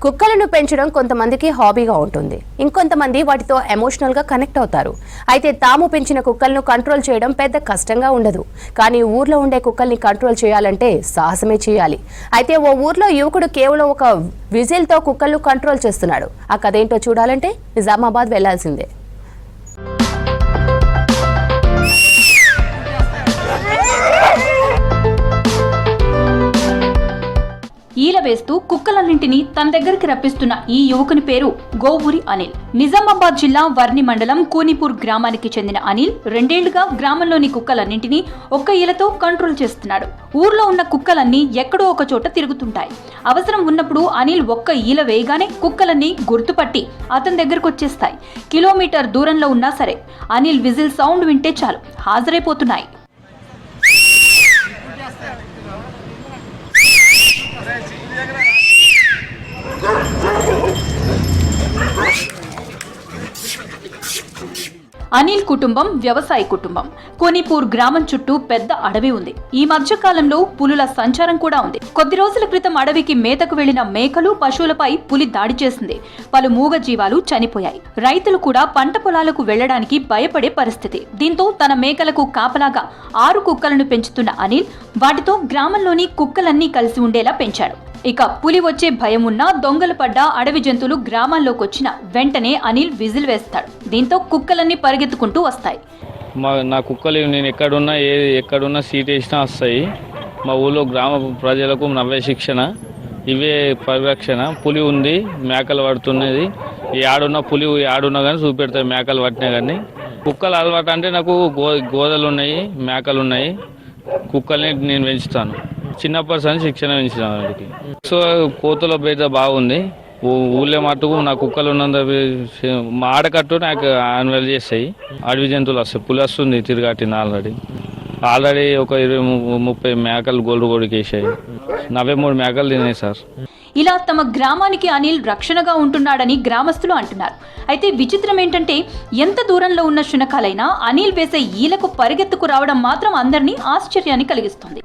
కుక్కలను పెంచడం కొంతమందికి హాబీగా ఉంటుంది. ఇంకొంతమంది వాటితో ఎమోషనల్ గా కనెక్ట్ అవుతారు. అయితే తాము పెంచిన కుక్కలను కంట్రోల్ చేయడం పెద్ద కష్టంగా ఉండదు. కానీ ఊర్లో ఉండే కుక్కల్ని కంట్రోల్ చేయాలంటే సాహసమే చేయాలి. అయితే ఓ ఊర్లో యువకుడు కేవలం ఒక విజిల్ తో కుక్కలను కంట్రోల్ చేస్తున్నాడు. ఆ కథ ఏంటో చూడాలంటే నిజామాబాద్ వెళ్లాల్సిందే. ఈల వేస్తూ కుక్కలన్నింటినీ తన దగ్గరికి రప్పిస్తున్న ఈ యువకుని పేరు గోవూరి అనిల్. నిజామాబాద్ జిల్లా వర్ని మండలం కూనిపూర్ గ్రామానికి చెందిన అనిల్ 2 ఏళ్లుగా గ్రామంలోని కుక్కలన్నింటినీ ఒక్క ఈలతో కంట్రోల్ చేస్తున్నాడు. ఊర్లో ఉన్న కుక్కలన్నీ ఎక్కడో ఒక చోట తిరుగుతుంటాయి. అవసరం ఉన్నప్పుడు అనిల్ ఒక్క ఈల వేయగానే కుక్కలన్నీ గుర్తుపట్టి అతని దగ్గరకు వచ్చేస్తాయి. కిలోమీటర్ దూరంలో ఉన్నా సరే అనిల్ విజిల్ సౌండ్ వింటే చాలు హాజరైపోతున్నాయి. అనిల్ కుటుంబం వ్యవసాయ కుటుంబం. కోనిపూర్ గ్రామం చుట్టూ పెద్ద అడవి ఉంది. ఈ మధ్య కాలంలో పులుల సంచారం కూడా ఉంది. కొద్ది రోజుల క్రితం అడవికి మేతకు వెళ్లిన మేకలు, పశువులపై పులి దాడి చేసింది. పలు మూగ జీవాలు చనిపోయాయి. రైతులు కూడా పంట పొలాలకు వెళ్లడానికి భయపడే పరిస్థితి. దీంతో తన మేకలకు కాపలాగా 6 కుక్కలను పెంచుతున్న అనిల్ వాటితో గ్రామంలోని కుక్కలన్నీ కలిసి ఉండేలా పెంచాడు. ఇక పులి వచ్చే భయం ఉన్నా దొంగలు పడ్డ అడవి జంతువులు గ్రామాల్లోకి వచ్చిన వెంటనే అనిల్ విజిల్ వేస్తాడు. దీంతో కుక్కలన్నీ పరిగెత్తుకుంటూ వస్తాయి. నా కుక్కలు నేను ఎక్కడున్నా సీట్ వేసినా వస్తాయి. మా ఊళ్ళో గ్రామ ప్రజలకు నవ్వే శిక్షణ, ఇవే పరిరక్షణ. పులి ఉంది, మేకలు పడుతున్నది. ఆడున్న పులి ఆడున్నా కానీ చూపెడతాయి మేకలు పట్టినా కానీ. కుక్కలు అలవాటు అంటే నాకు గోదలు ఉన్నాయి, మేకలు ఉన్నాయి. కుక్కల్ని నేను పెంచుతాను. చిన్నప్పటి నుంచి శిక్షణ పెంచుతాను వాడికి. సో కోతుల బేద బాగుంది. ఊళ్ళో మట్టుకు నా కుక్కలు ఉన్నంత మా ఆడకట్టు నాకు యాన్యువల్ చేస్తాయి. అడవి జంతువులు వస్తాయి. పులి వస్తుంది తిరిగాటిన ఆల్రెడీ ఒక 20-30 మేకలు గొడికేసాయి. 43 మేకలు తిన్నాయి సార్. ఇలా తమ గ్రామానికి అనిల్ రక్షణగా ఉంటున్నాడని గ్రామస్తులు అంటున్నారు. అయితే విచిత్రం ఏంటంటే ఎంత దూరంలో ఉన్న శునకాలైనా అనిల్ వేసే ఈలకు పరిగెత్తుకు రావడం మాత్రం అందరినీ ఆశ్చర్యాన్ని కలిగిస్తుంది.